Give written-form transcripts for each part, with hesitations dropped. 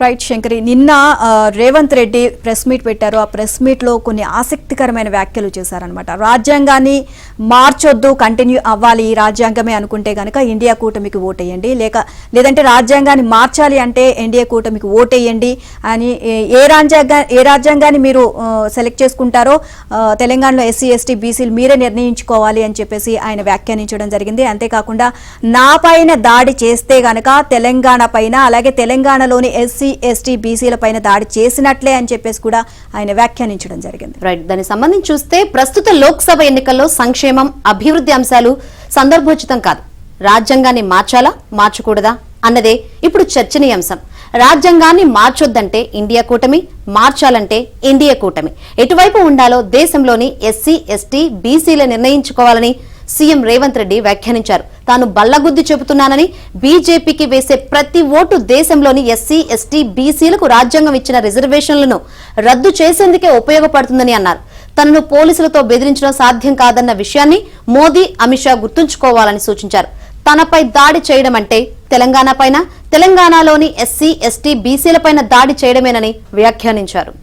Right Shankari, నిన్న Revanth Reddy press meet పెట్టారు. ఆ ప్రెస్ మీట్ లో కొన్ని ఆసక్తికరమైన వ్యాఖ్యలు చేశారనమాట. రాజ్యాంగాన్ని మార్చొద్దు, కంటిన్యూ అవ్వాలి రాజ్యాంగమే అనుకుంటే గనక ఇండియా కూటమికి ఓటేయండి, లేదంటే రాజ్యాంగాన్ని మార్చాలి అంటే ఎన్డీఏ కూటమికి ఓటేయండి అని ఏ రాజ్యాంగాన్ని మీరు సెలెక్ట్ చేసుకుంటారో తెలంగాణలో ఎస్సీ ఎస్టీ బీసీలు మీరే నిర్ణయించుకోవాలి అని చెప్పేసి ఆయన వ్యాఖ్యానించడం జరిగింది. అంతేకాకుండా నా పైన దాడి చేస్తే గనక తెలంగాణ పైన, అలాగే తెలంగాణలోని ఎస్సీ ఎస్టీ బీసీల పైన దాడి చేసినట్లే అని చెప్పేసి కూడా ఆయన వ్యాఖ్యానించడం జరిగింది. రైట్, దానికి సంబంధించి చూస్తే ప్రస్తుత లోక్సభ ఎన్నికల్లో సంక్షేమం, అభివృద్ధి అంశాలు సందర్భోచితం కాదు. రాజ్యాంగాన్ని మార్చాలా మార్చకూడదా అన్నదే ఇప్పుడు చర్చనీయాంశం. రాజ్యాంగాన్ని మార్చొద్దంటే ఇండియా కూటమి, మార్చాలంటే ఎన్డీఏ కూటమి. ఎటువైపు ఉండాలో దేశంలోని ఎస్సీ ఎస్టీ బీసీలు నిర్ణయించుకోవాలని సీఎం రేవంత్ రెడ్డి వ్యాఖ్యానించారు. తాను బల్లగుద్ది చెబుతున్నానని, బీజేపీకి వేసే ప్రతి ఓటు దేశంలోని ఎస్సీ ఎస్టీ బీసీలకు రాజ్యాంగం ఇచ్చిన రిజర్వేషన్లను రద్దు చేసేందుకే ఉపయోగపడుతుందని అన్నారు. తనను పోలీసులతో బెదిరించడం సాధ్యం కాదన్న విషయాన్ని మోదీ, అమిత్ షా గుర్తుంచుకోవాలని సూచించారు. తనపై దాడి చేయడం అంటే తెలంగాణ పైన, తెలంగాణలోని ఎస్సీ ఎస్టీ బీసీల పైన దాడి చేయడమేనని వ్యాఖ్యానించారు.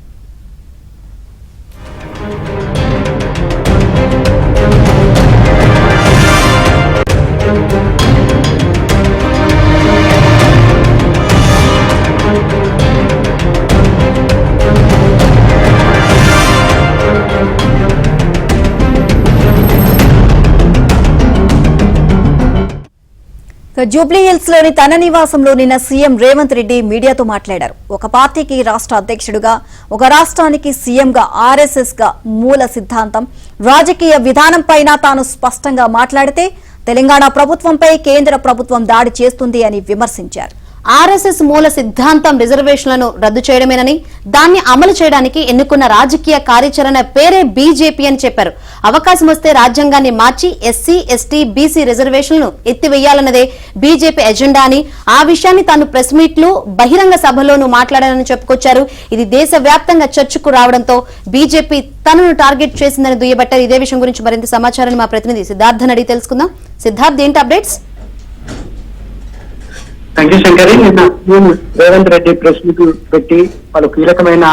జూబ్లీ హిల్స్ లోని తన నివాసంలో నిన్న సీఎం రేవంత్ రెడ్డి మీడియాతో మాట్లాడారు. ఒక పార్టీకి రాష్ట్ర అధ్యక్షుడిగా, ఒక రాష్ట్రానికి సీఎంగా, ఆర్ఎస్ఎస్ గా మూల సిద్ధాంతం, రాజకీయ విధానం పైన తాను స్పష్టంగా మాట్లాడితే తెలంగాణ ప్రభుత్వంపై కేంద్ర ప్రభుత్వం దాడి చేస్తుంది అని విమర్శించారు. ఆర్ఎస్ఎస్ మూల సిద్ధాంతం రిజర్వేషన్లను రద్దు చేయడమేనని, దాన్ని అమలు చేయడానికి ఎన్నుకున్న రాజకీయ కార్యాచరణ పేరే బీజేపీ అని చెప్పారు. అవకాశం వస్తే రాజ్యాంగాన్ని మార్చి ఎస్సీ ఎస్టీ బీసీ రిజర్వేషన్లను ఎత్తివేయాలన్నదే బీజేపీ ఎజెండా అని, ఆ విషయాన్ని తాను ప్రెస్ మీట్లు, బహిరంగ సభలోనూ మాట్లాడానని చెప్పుకొచ్చారు. ఇది దేశవ్యాప్తంగా చర్చకు రావడంతో బీజేపీ తనను టార్గెట్ చేసిందని దుయ్యబట్టారు. ఇదే విషయం గురించి మరింత సమాచారాన్ని మా ప్రతినిధి సిద్ధార్థ్ అడిగి తెలుసుకుందాం. సిద్ధార్థ్, ఏంటి అప్డేట్స్? Thank you Shankari. నిన్న రేవంత్ రెడ్డి ప్రెస్ మీట్ పెట్టి వాళ్ళు కీలకమైన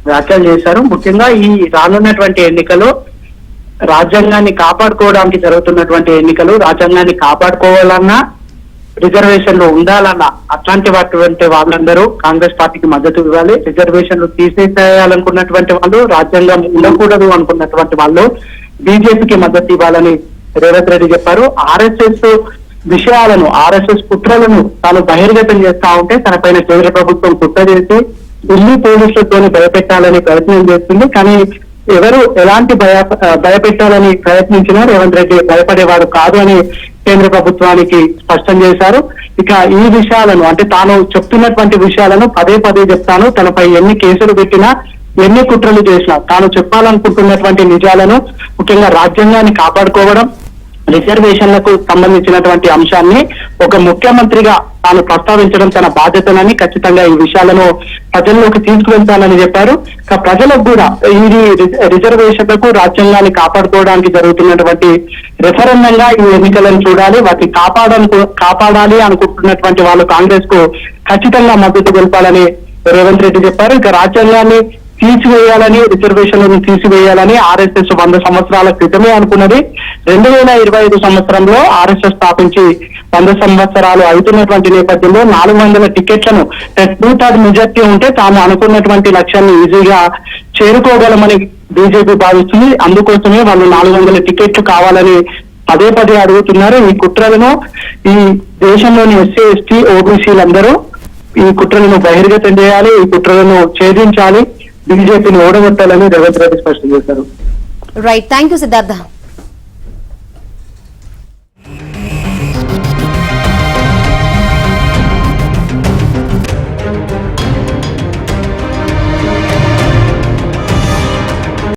వ్యాఖ్యలు చేశారు. ముఖ్యంగా ఈ రానున్నటువంటి ఎన్నికలు రాజ్యాంగాన్ని కాపాడుకోవడానికి జరుగుతున్నటువంటి ఎన్నికలు. రాజ్యాంగాన్ని కాపాడుకోవాలన్నా, రిజర్వేషన్లు ఉండాలన్నా అట్లాంటి వాళ్ళందరూ కాంగ్రెస్ పార్టీకి మద్దతు ఇవ్వాలి. రిజర్వేషన్లు తీసేసేయాలనుకున్నటువంటి వాళ్ళు, రాజ్యాంగం ఉండకూడదు అనుకున్నటువంటి వాళ్ళు బీజేపీకి మద్దతు ఇవ్వాలని రేవంత్ రెడ్డి చెప్పారు. ఆర్ఎస్ఎస్ విషయాలను, ఆర్ఎస్ఎస్ కుట్రలను తాను బహిర్గతం చేస్తా ఉంటే తన పైన కేంద్ర ప్రభుత్వం కుట్ర చేసి ఢిల్లీ పోలీసులతో భయపెట్టాలని ప్రయత్నం చేస్తుంది. కానీ ఎవరు ఎలాంటి భయపెట్టాలని ప్రయత్నించినా రేవంత్ రెడ్డి భయపడేవాడు కాదు అని కేంద్ర ప్రభుత్వానికి స్పష్టం చేశారు. ఇక ఈ విషయాలను, అంటే తాను చెప్తున్నటువంటి విషయాలను పదే పదే చెప్తాను, తనపై ఎన్ని కేసులు పెట్టినా, ఎన్ని కుట్రలు చేసినా తాను చెప్పాలనుకుంటున్నటువంటి నిజాలను, ముఖ్యంగా రాజ్యాంగాన్ని కాపాడుకోవడం, రిజర్వేషన్లకు సంబంధించినటువంటి అంశాన్ని ఒక ముఖ్యమంత్రిగా తాను ప్రస్తావించడం తన బాధ్యతనని, ఖచ్చితంగా ఈ విషయాలను ప్రజల్లోకి తీసుకువెళ్తానని చెప్పారు. ప్రజలకు కూడా ఈ రిజర్వేషన్లకు, రాజ్యాంగాన్ని కాపాడుకోవడానికి జరుగుతున్నటువంటి రెఫరెండంగా ఈ ఎన్నికలను చూడాలి. వాటిని కాపాడాలి అనుకుంటున్నటువంటి వాళ్ళు కాంగ్రెస్ కు ఖచ్చితంగా మద్దతు తెలపాలని రేవంత్ రెడ్డి చెప్పారు. ఇక రాజ్యాంగాన్ని తీసివేయాలని, రిజర్వేషన్లను తీసివేయాలని ఆర్ఎస్ఎస్ 100 సంవత్సరాల క్రితమే అనుకున్నది. 2025 సంవత్సరంలో ఆర్ఎస్ఎస్ స్థాపించి 100 సంవత్సరాలు అవుతున్నటువంటి నేపథ్యంలో 400 టికెట్లను 2/3 మెజార్టీ ఉంటే తాము అనుకున్నటువంటి లక్ష్యాన్ని ఈజీగా చేరుకోగలమని బీజేపీ భావిస్తుంది. అందుకోసమే వాళ్ళు 400 టికెట్లు కావాలని పదే పదే అడుగుతున్నారు. ఈ కుట్రలను ఈ దేశంలోని ఎస్సీ ఎస్టీ ఓబీసీలందరూ ఈ కుట్రలను బహిర్గతం చేయాలి, ఈ కుట్రలను ఛేదించాలి, బీజేపీని ఓడగొట్టాలని రేవంత్ రెడ్డి స్పష్టం చేశారు. Right, thank you Siddhartha.